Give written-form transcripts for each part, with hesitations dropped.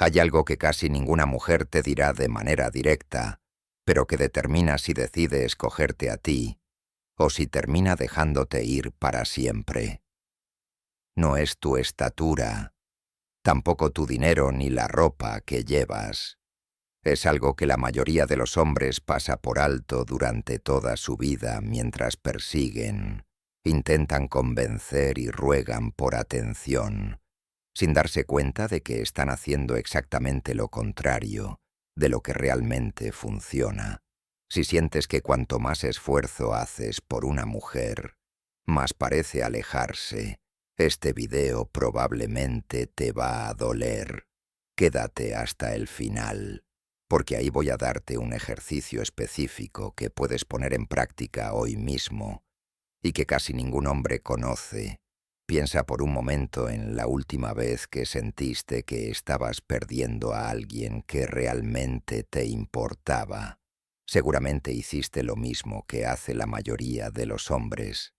Hay algo que casi ninguna mujer te dirá de manera directa, pero que determina si decide escogerte a ti o si termina dejándote ir para siempre. No es tu estatura, tampoco tu dinero ni la ropa que llevas. Es algo que la mayoría de los hombres pasa por alto durante toda su vida mientras persiguen, intentan convencer y ruegan por atención, sin darse cuenta de que están haciendo exactamente lo contrario de lo que realmente funciona. Si sientes que cuanto más esfuerzo haces por una mujer, más parece alejarse, este video probablemente te va a doler. Quédate hasta el final, porque ahí voy a darte un ejercicio específico que puedes poner en práctica hoy mismo y que casi ningún hombre conoce. Piensa por un momento en la última vez que sentiste que estabas perdiendo a alguien que realmente te importaba. Seguramente hiciste lo mismo que hace la mayoría de los hombres.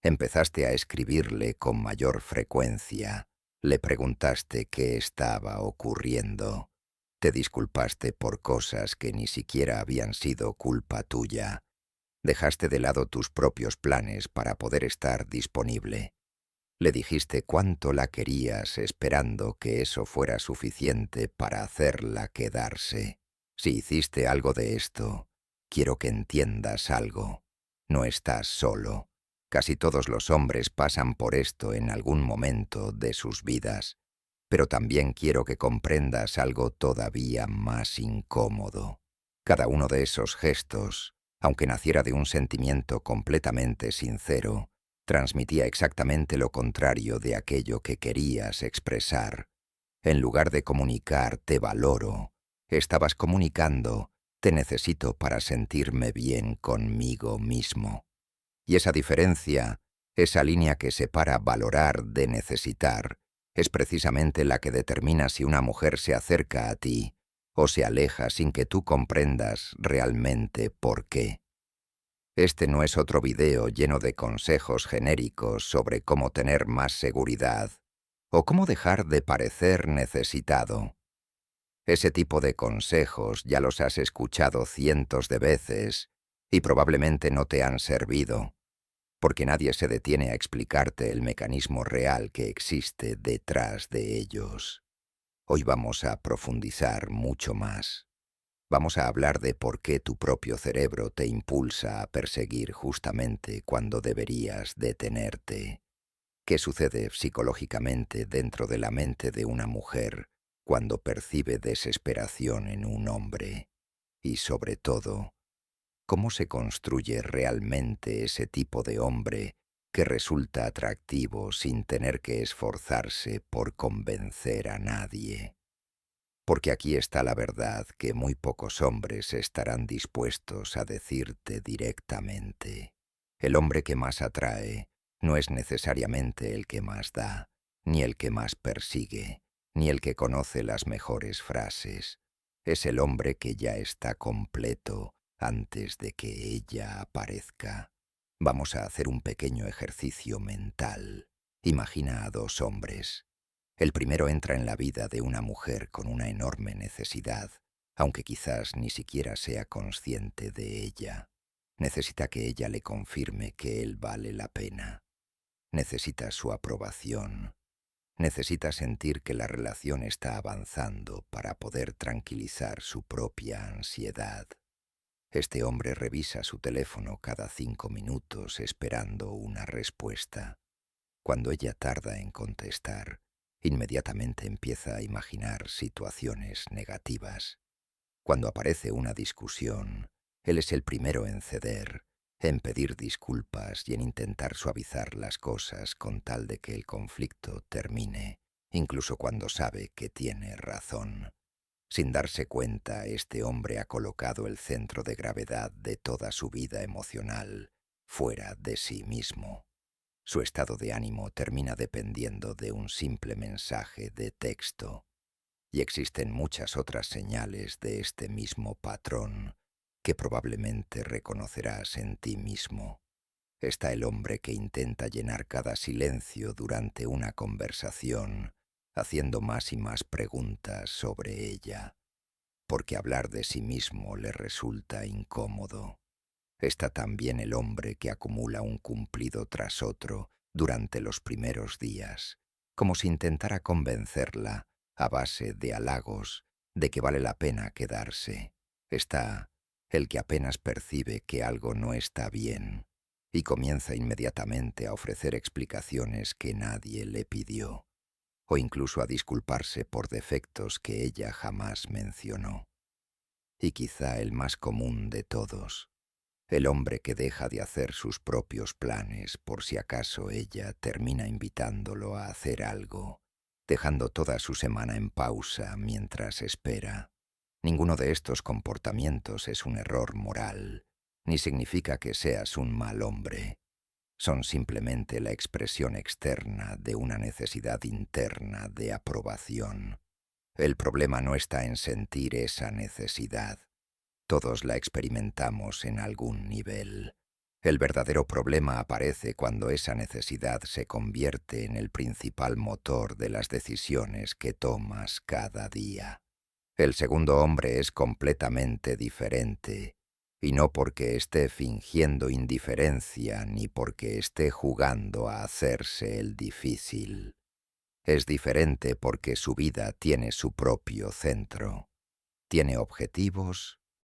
Empezaste a escribirle con mayor frecuencia. Le preguntaste qué estaba ocurriendo. Te disculpaste por cosas que ni siquiera habían sido culpa tuya. Dejaste de lado tus propios planes para poder estar disponible. Le dijiste cuánto la querías esperando que eso fuera suficiente para hacerla quedarse. Si hiciste algo de esto, quiero que entiendas algo. No estás solo. Casi todos los hombres pasan por esto en algún momento de sus vidas. Pero también quiero que comprendas algo todavía más incómodo. Cada uno de esos gestos, aunque naciera de un sentimiento completamente sincero, transmitía exactamente lo contrario de aquello que querías expresar. En lugar de comunicar "te valoro", estabas comunicando "te necesito para sentirme bien conmigo mismo". Y esa diferencia, esa línea que separa valorar de necesitar, es precisamente la que determina si una mujer se acerca a ti o se aleja sin que tú comprendas realmente por qué. Este no es otro video lleno de consejos genéricos sobre cómo tener más seguridad o cómo dejar de parecer necesitado. Ese tipo de consejos ya los has escuchado cientos de veces y probablemente no te han servido, porque nadie se detiene a explicarte el mecanismo real que existe detrás de ellos. Hoy vamos a profundizar mucho más. Vamos a hablar de por qué tu propio cerebro te impulsa a perseguir justamente cuando deberías detenerte. ¿Qué sucede psicológicamente dentro de la mente de una mujer cuando percibe desesperación en un hombre? Y sobre todo, ¿cómo se construye realmente ese tipo de hombre que resulta atractivo sin tener que esforzarse por convencer a nadie? Porque aquí está la verdad que muy pocos hombres estarán dispuestos a decirte directamente. El hombre que más atrae no es necesariamente el que más da, ni el que más persigue, ni el que conoce las mejores frases. Es el hombre que ya está completo antes de que ella aparezca. Vamos a hacer un pequeño ejercicio mental. Imagina a dos hombres. El primero entra en la vida de una mujer con una enorme necesidad, aunque quizás ni siquiera sea consciente de ella. Necesita que ella le confirme que él vale la pena. Necesita su aprobación. Necesita sentir que la relación está avanzando para poder tranquilizar su propia ansiedad. Este hombre revisa su teléfono cada 5 minutos esperando una respuesta. Cuando ella tarda en contestar, inmediatamente empieza a imaginar situaciones negativas. Cuando aparece una discusión, él es el primero en ceder, en pedir disculpas y en intentar suavizar las cosas con tal de que el conflicto termine, incluso cuando sabe que tiene razón. Sin darse cuenta, este hombre ha colocado el centro de gravedad de toda su vida emocional fuera de sí mismo. Su estado de ánimo termina dependiendo de un simple mensaje de texto. Y existen muchas otras señales de este mismo patrón que probablemente reconocerás en ti mismo. Está el hombre que intenta llenar cada silencio durante una conversación, haciendo más y más preguntas sobre ella, porque hablar de sí mismo le resulta incómodo. Está también el hombre que acumula un cumplido tras otro durante los primeros días, como si intentara convencerla, a base de halagos, de que vale la pena quedarse. Está el que apenas percibe que algo no está bien y comienza inmediatamente a ofrecer explicaciones que nadie le pidió, o incluso a disculparse por defectos que ella jamás mencionó. Y quizá el más común de todos, el hombre que deja de hacer sus propios planes por si acaso ella termina invitándolo a hacer algo, dejando toda su semana en pausa mientras espera. Ninguno de estos comportamientos es un error moral, ni significa que seas un mal hombre. Son simplemente la expresión externa de una necesidad interna de aprobación. El problema no está en sentir esa necesidad. Todos la experimentamos en algún nivel. El verdadero problema aparece cuando esa necesidad se convierte en el principal motor de las decisiones que tomas cada día. El segundo hombre es completamente diferente, y no porque esté fingiendo indiferencia ni porque esté jugando a hacerse el difícil. Es diferente porque su vida tiene su propio centro. Tiene objetivos,